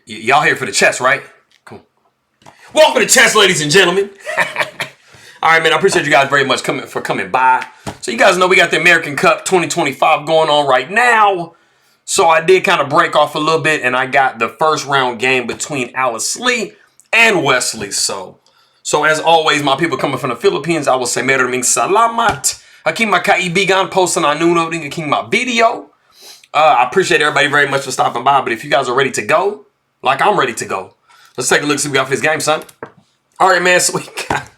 Y'all here for the chess, right? Come on. Welcome to chess, ladies and gentlemen. All right, man, I appreciate you guys very much for coming by. So you guys know we got the American Cup 2025 going on right now. So I did kind of break off a little bit, and I got the first round game between Anderssen and Wesley. So as always, my people coming from the Philippines, I will say maraming salamat. Aking mga kaibigan po sa nanonood ng aking mga video. I appreciate everybody very much for stopping by. But if you guys are ready to go, like I'm ready to go, let's take a look, see what we got for this game, son. All right, man. So we got.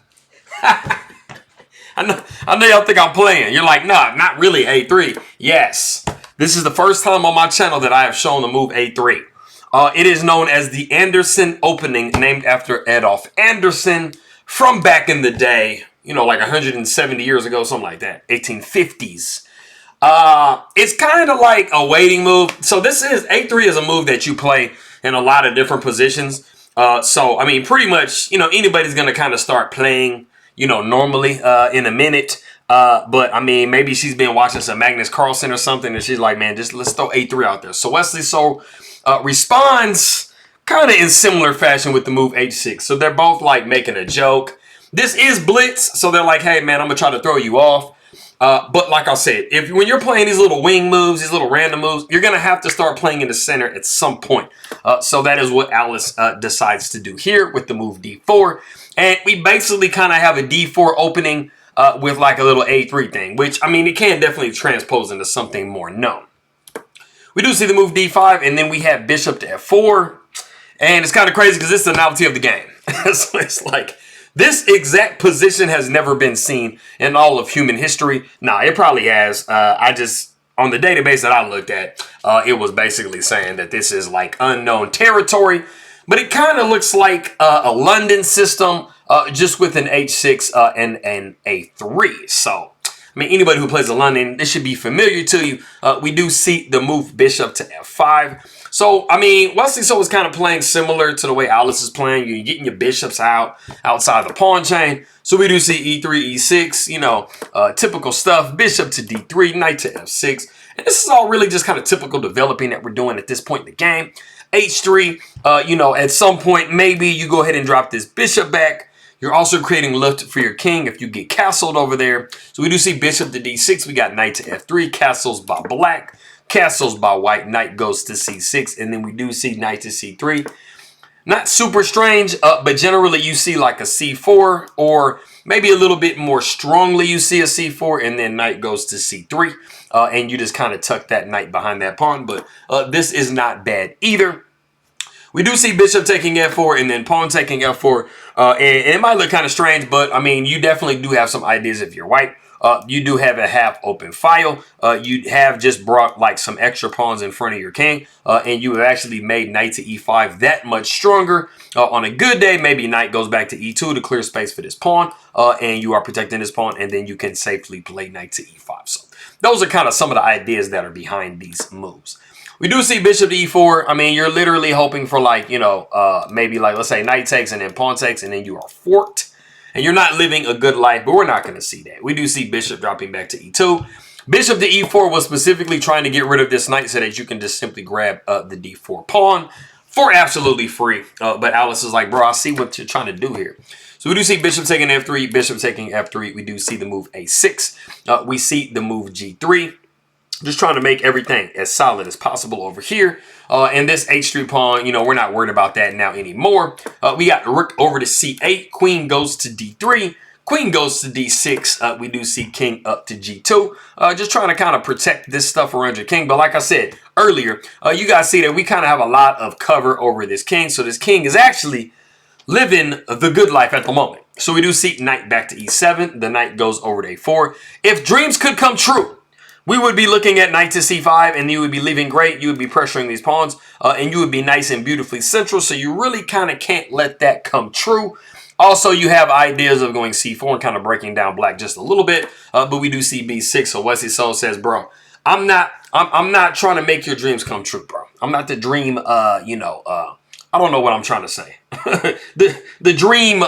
I know y'all think I'm playing. You're like, nah, not really. A3. Yes, this is the first time on my channel that I have shown the move A3. It is known as the Anderssen opening, named after Adolf Anderssen from back in the day. You know, like 170 years ago, something like that, 1850s. It's kind of like a waiting move. So this is A3 is a move that you play in a lot of different positions. So I mean, pretty much, you know, anybody's gonna kind of start playing, you know, normally in a minute. But I mean, maybe she's been watching some Magnus Carlsen or something, and she's like, man, just let's throw A3 out there. So Wesley responds kind of in similar fashion with the move H6. So they're both like making a joke. This is Blitz, so they're like, hey, man, I'm going to try to throw you off. But like I said, when you're playing these little wing moves, these little random moves, you're going to have to start playing in the center at some point. So that is what Alice decides to do here with the move D4. And we basically kind of have a D4 opening with like a little A3 thing, which, I mean, it can definitely transpose into something more known. We do see the move D5, and then we have bishop to F4. And it's kind of crazy because this is the novelty of the game. So it's like, this exact position has never been seen in all of human history. Nah, it probably has. On the database that I looked at, it was basically saying that this is like unknown territory. But it kind of looks like a London system, just with an H6 and an A3. So, I mean, anybody who plays a London, this should be familiar to you. We do see the move bishop to F5. So, I mean, Wesley is kind of playing similar to the way Alice is playing. You're getting your bishops outside the pawn chain. So we do see E3, E6, you know, typical stuff. Bishop to D3, knight to F6. And this is all really just kind of typical developing that we're doing at this point in the game. H3, you know, at some point, maybe you go ahead and drop this bishop back. You're also creating lift for your king if you get castled over there. So we do see bishop to D6. We got knight to F3, castles by black. Castles by white, knight goes to C6, and then we do see knight to C3. Not super strange, but generally you see like a C4, or maybe a little bit more strongly you see a C4, and then knight goes to C3, and you just kind of tuck that knight behind that pawn, but this is not bad either. We do see bishop taking F4 and then pawn taking F4, and it might look kind of strange, but I mean, you definitely do have some ideas if you're white. You do have a half open file. You have just brought like some extra pawns in front of your king, and you have actually made knight to E5 that much stronger. On a good day, maybe knight goes back to E2 to clear space for this pawn, and you are protecting this pawn, and then you can safely play knight to E5. So those are kind of some of the ideas that are behind these moves. We do see bishop to E4. I mean, you're literally hoping for like, you know, maybe like, let's say knight takes and then pawn takes, and then you are forked. And you're not living a good life, but we're not going to see that. We do see bishop dropping back to E2. Bishop to E4 was specifically trying to get rid of this knight so that you can just simply grab the D4 pawn for absolutely free. But Alice is like, bro, I see what you're trying to do here. So we do see bishop taking F3, bishop taking F3. We do see the move A6. We see the move G3. Just trying to make everything as solid as possible over here. And this H3 pawn, you know, we're not worried about that now anymore. We got rook over to C8. Queen goes to D3. Queen goes to D6. We do see king up to G2. Just trying to kind of protect this stuff around your king. But like I said earlier, you guys see that we kind of have a lot of cover over this king. So this king is actually living the good life at the moment. So we do see knight back to E7. The knight goes over to A4. If dreams could come true, we would be looking at knight to C5, and you would be leaving great. You would be pressuring these pawns, and you would be nice and beautifully central. So you really kind of can't let that come true. Also, you have ideas of going C4 and kind of breaking down black just a little bit. But we do see B6. So Wesley Soul says, bro, I'm not trying to make your dreams come true, bro. I'm not the dream, I don't know what I'm trying to say. the dream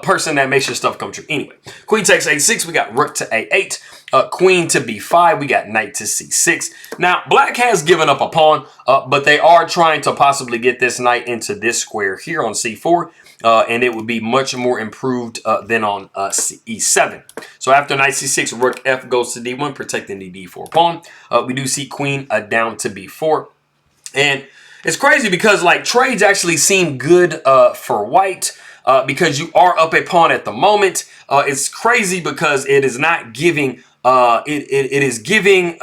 person that makes your stuff come true. Anyway, queen takes a6. We got rook to a8. Queen to b5. We got knight to c6. Now, black has given up a pawn, but they are trying to possibly get this knight into this square here on c4. And it would be much more improved than on e7. So after knight c6, rook f goes to d1, protecting the d4 pawn. We do see queen down to b4. And it's crazy because like trades actually seem good for white because you are up a pawn at the moment. It's crazy because it is not giving, it is giving,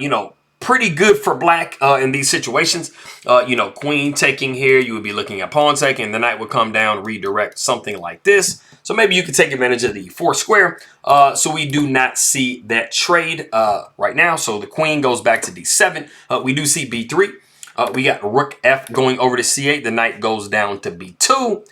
you know, pretty good for black in these situations. You know, queen taking here, you would be looking at pawn taking, the knight would come down, redirect, something like this. So maybe you could take advantage of the 4 square. So we do not see that trade right now. So the queen goes back to d7. We do see b3. We got rook f going over to c8. The knight goes down to b2.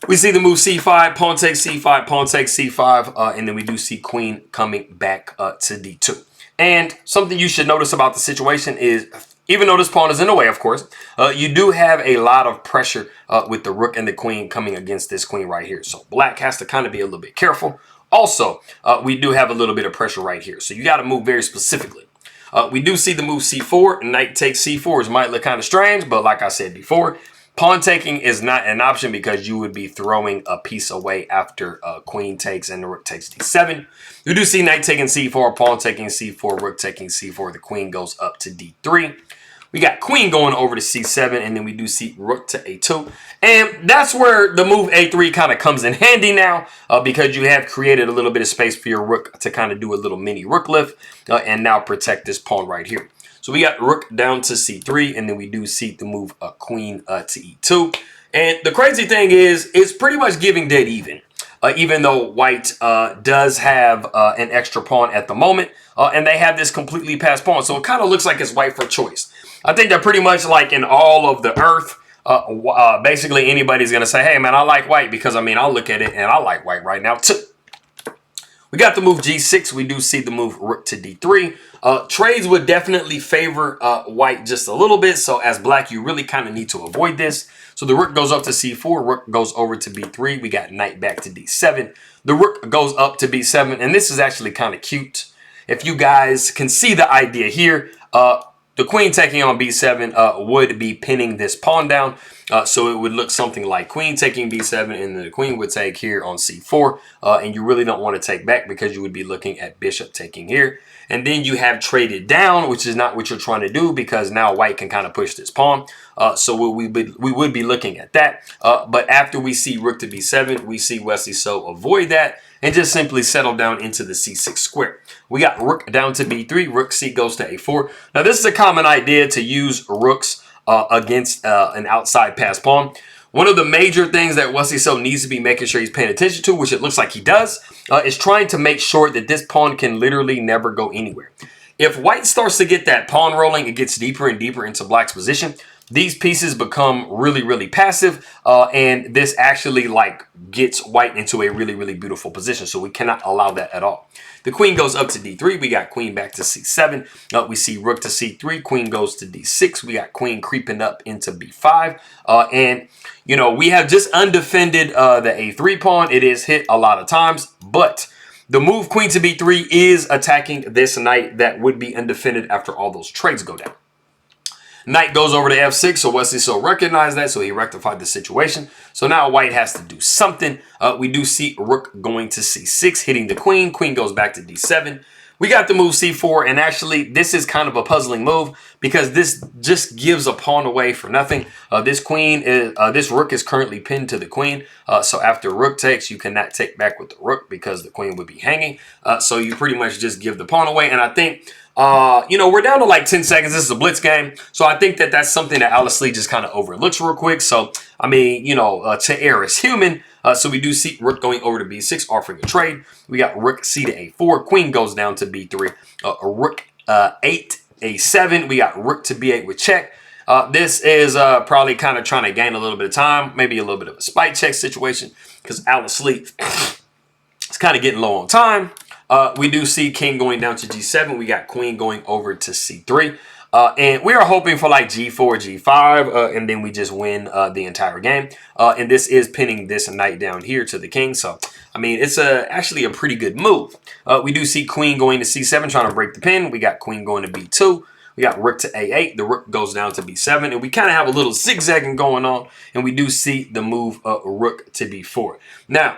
We see the move c5, pawn takes c5, pawn takes c5, and then we do see queen coming back to d2. And something you should notice about the situation is, even though this pawn is in the way, of course, you do have a lot of pressure with the rook and the queen coming against this queen right here. So black has to kind of be a little bit careful. Also, we do have a little bit of pressure right here. So you got to move very specifically. We do see the move c4. Knight takes c4. It might look kind of strange, but like I said before, pawn taking is not an option because you would be throwing a piece away after queen takes and the rook takes d7. You do see knight taking c4, pawn taking c4, rook taking c4. The queen goes up to d3. We got queen going over to c7, and then we do see rook to a2. And that's where the move a3 kind of comes in handy now because you have created a little bit of space for your rook to kind of do a little mini rook lift and now protect this pawn right here. So we got rook down to c3, and then we do see the move queen to e2. And the crazy thing is, it's pretty much giving dead even. Even though white does have an extra pawn at the moment, and they have this completely passed pawn. So it kind of looks like it's white for choice. I think that pretty much like in all of the earth, basically anybody's going to say, hey, man, I like white because, I mean, I'll look at it and I like white right now, too. We got the move g6. We do see the move rook to d3. Trades would definitely favor white just a little bit. So as black, you really kind of need to avoid this. So the rook goes up to c4. Rook goes over to b3. We got knight back to d7. The rook goes up to b7. And this is actually kind of cute. If you guys can see the idea here, the queen taking on b7 would be pinning this pawn down. So it would look something like queen taking b7, and then the queen would take here on c4. And you really don't want to take back because you would be looking at bishop taking here. And then you have traded down, which is not what you're trying to do because now white can kind of push this pawn. So we would be looking at that. But after we see rook to b7, we see Wesley so avoid that and just simply settle down into the c6 square. We got rook down to b3. Rook c goes to a4. Now, this is a common idea to use rooks against an outside pass pawn. One of the major things that Wesley so needs to be making sure he's paying attention to, which it looks like he does, is trying to make sure that this pawn can literally never go anywhere. If white starts to get that pawn rolling, it gets deeper and deeper into black's position. These pieces become really, really passive, and this actually like gets white into a really, really beautiful position. So we cannot allow that at all. The queen goes up to d3. We got queen back to c7. We see rook to c3. Queen goes to d6. We got queen creeping up into b5. And, you know, we have just undefended the a3 pawn. It is hit a lot of times, but the move queen to b3 is attacking this knight that would be undefended after all those trades go down. Knight goes over to f6, so Wesley so recognized that, so he rectified the situation. So now white has to do something. We do see rook going to c6, hitting the queen. Queen goes back to d7. We got the move c4, and actually this is kind of a puzzling move because this just gives a pawn away for nothing. This rook is currently pinned to the queen. So after rook takes, you cannot take back with the rook because the queen would be hanging. So you pretty much just give the pawn away, and I think you know, we're down to like 10 seconds. This is a blitz game. So I think that that's something that Anderssen just kind of overlooks real quick. So, I mean, you know, to err is human. So we do see rook going over to b6, offering a trade. We got rook c to a4. Queen goes down to b3. Rook 8, a7. We got rook to b8 with check. This is probably kind of trying to gain a little bit of time. Maybe a little bit of a spite check situation because Anderssen is kind of getting low on time. We do see king going down to g7. We got queen going over to c3. And we are hoping for like G4, G5, and then we just win the entire game. And this is pinning this knight down here to the king. So, I mean, it's actually a pretty good move. We do see queen going to C7, trying to break the pin. We got queen going to B2. We got rook to A8. The rook goes down to B7. And we kind of have a little zigzagging going on. And we do see the move rook to B4. Now,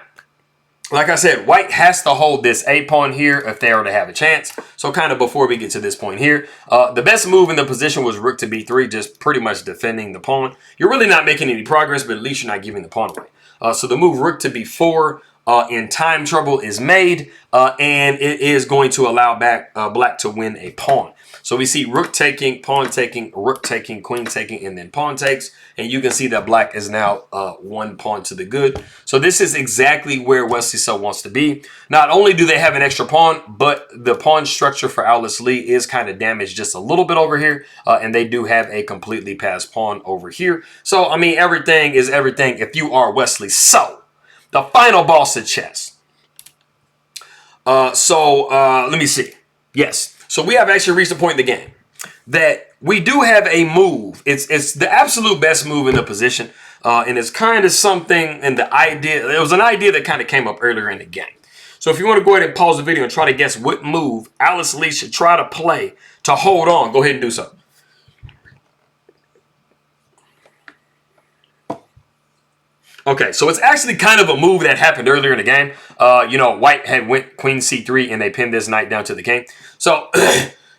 like I said, white has to hold this A pawn here if they are to have a chance. So kind of before we get to this point here, the best move in the position was rook to B3, just pretty much defending the pawn. You're really not making any progress, but at least you're not giving the pawn away. So the move rook to B4 in time trouble is made, and it is going to allow black to win a pawn. So we see rook taking, pawn taking, rook taking, queen taking, and then pawn takes. And you can see that black is now one pawn to the good. So this is exactly where Wesley So wants to be. Not only do they have an extra pawn, but the pawn structure for Alice Lee is kind of damaged just a little bit over here. And they do have a completely passed pawn over here. So, I mean, everything is everything if you are Wesley So. The final boss of chess. Let me see. Yes. So we have actually reached a point in the game that we do have a move. It's the absolute best move in the position. And it's kind of something in the idea. It was an idea that kind of came up earlier in the game. So if you want to go ahead and pause the video and try to guess what move Alice Lee should try to play to hold on, go ahead and do so. Okay, so it's actually kind of a move that happened earlier in the game. You know, white had went queen c3 and they pinned this knight down to the king. So,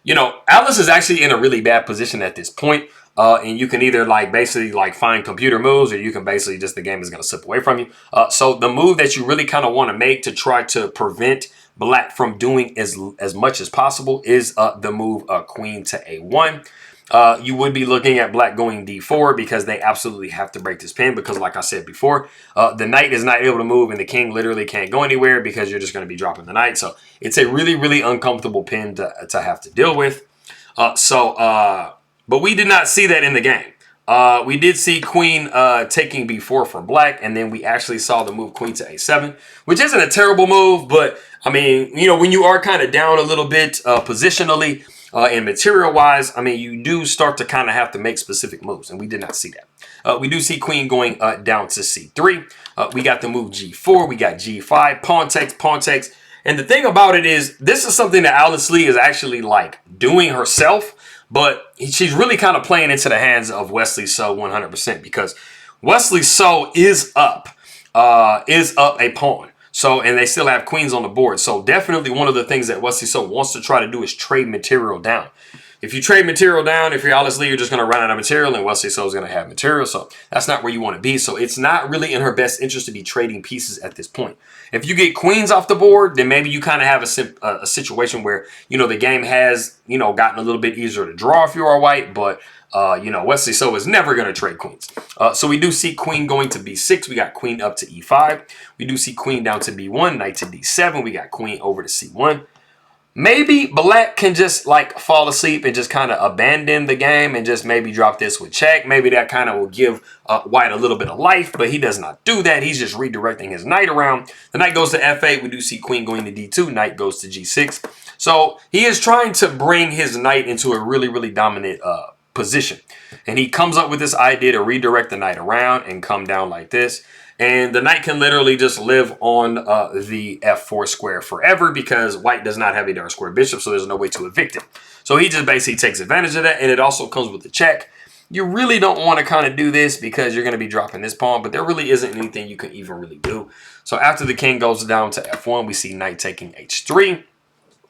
you know, Alice is actually in a really bad position at this point. And you can either basically find computer moves, or you can basically just, the game is going to slip away from you. So the move that you really kind of want to make to try to prevent black from doing as much as possible is the move queen to a1. You would be looking at black going d4 because they absolutely have to break this pin, because like I said before, the knight is not able to move and the king literally can't go anywhere because you're just going to be dropping the knight. So it's a really, really uncomfortable pin to have to deal with. But we did not see that in the game. We did see queen taking b4 for black, and then we actually saw the move queen to a7, which isn't a terrible move, but I mean, you know, when you are kind of down a little bit positionally, and material-wise, I mean, you do start to kind of have to make specific moves, and we did not see that. We do see queen going down to c3. We got the move g4. We got g5, pawn takes. And the thing about it is, this is something that Alice Lee is actually doing herself, but she's really kind of playing into the hands of Wesley So 100%, because Wesley So is up a pawn. So, and they still have queens on the board. So definitely one of the things that Wesley So wants to try to do is trade material down. If you trade material down, if you're Alice Lee, you're just going to run out of material, and Wesley So is going to have material. So that's not where you want to be. So it's not really in her best interest to be trading pieces at this point. If you get queens off the board, then maybe you kind of have a situation where, you know, the game has, you know, gotten a little bit easier to draw if you are white, but you know, Wesley So is never going to trade queens. So we do see queen going to b6. We got queen up to e5. We do see queen down to b1, knight to d7. We got queen over to c1. Maybe black can just fall asleep and just kind of abandon the game and just maybe drop this with check. Maybe that kind of will give white a little bit of life, but he does not do that. He's just redirecting his knight around. The knight goes to f8. We do see queen going to d2. Knight goes to g6. So he is trying to bring his knight into a really, really dominant position. And he comes up with this idea to redirect the knight around and come down like this. And the knight can literally just live on the f4 square forever, because white does not have a dark square bishop, so there's no way to evict it. So he just basically takes advantage of that, and it also comes with the check. You really don't want to kind of do this because you're going to be dropping this pawn, but there really isn't anything you can even really do. So after the king goes down to f1, we see knight taking h3.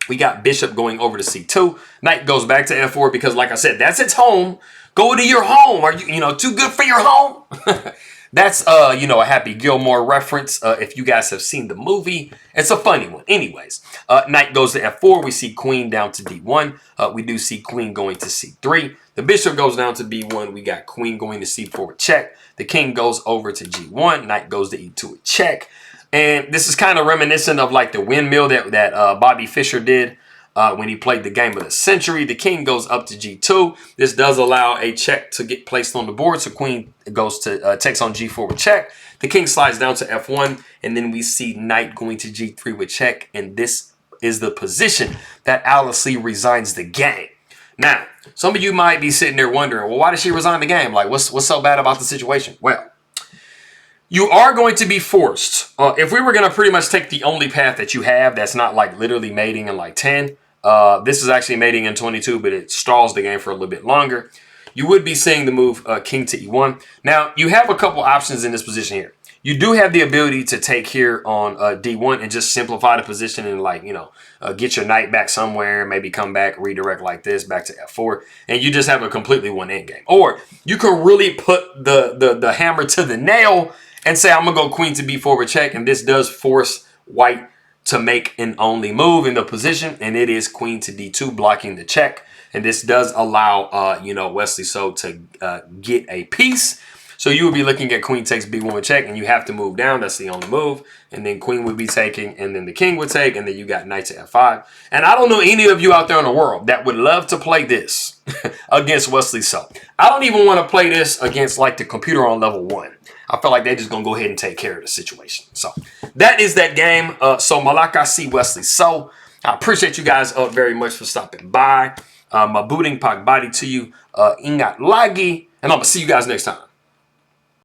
We got bishop going over to c2. Knight goes back to f4 because, like I said, that's its home. Go to your home. Are you know, too good for your home? That's, you know, a Happy Gilmore reference. If you guys have seen the movie, it's a funny one. Anyways, knight goes to f4. We see queen down to d1. We do see queen going to c3. The bishop goes down to b1. We got queen going to c4 check. The king goes over to g1. Knight goes to e2 check. And this is kind of reminiscent of the windmill that Bobby Fischer did when he played the game of the century. The king goes up to g2. This does allow a check to get placed on the board. So queen goes to takes on g4 with check. The king slides down to f1, and then we see knight going to g3 with check. And this is the position that Alice Lee resigns the game. Now, some of you might be sitting there wondering, well, why did she resign the game? Like, what's so bad about the situation? Well, you are going to be forced. If we were going to pretty much take the only path that you have that's not like literally mating in like 10, this is actually mating in 22, but it stalls the game for a little bit longer. You would be seeing the move king to e1. Now, you have a couple options in this position here. You do have the ability to take here on d1 and just simplify the position and like, you know, get your knight back somewhere, maybe come back, redirect like this back to f4, and you just have a completely one endgame. Or you can really put the hammer to the nail and say, I'm going to go queen to b4 with check, and this does force white to make an only move in the position, and it is queen to d2, blocking the check. And this does allow, you know, Wesley So to get a piece. So you would be looking at queen takes b1 with check, and you have to move down. That's the only move. And then queen would be taking, and then the king would take, and then you got knight to f5. And I don't know any of you out there in the world that would love to play this against Wesley So. I don't even want to play this against like the computer on level 1. I feel like they're just going to go ahead and take care of the situation. So that is that game. So Malaka C. Wesley So. I appreciate you guys very much for stopping by. Mabuting Pagbadi to you. Ingat lagi. And I'm going to see you guys next time.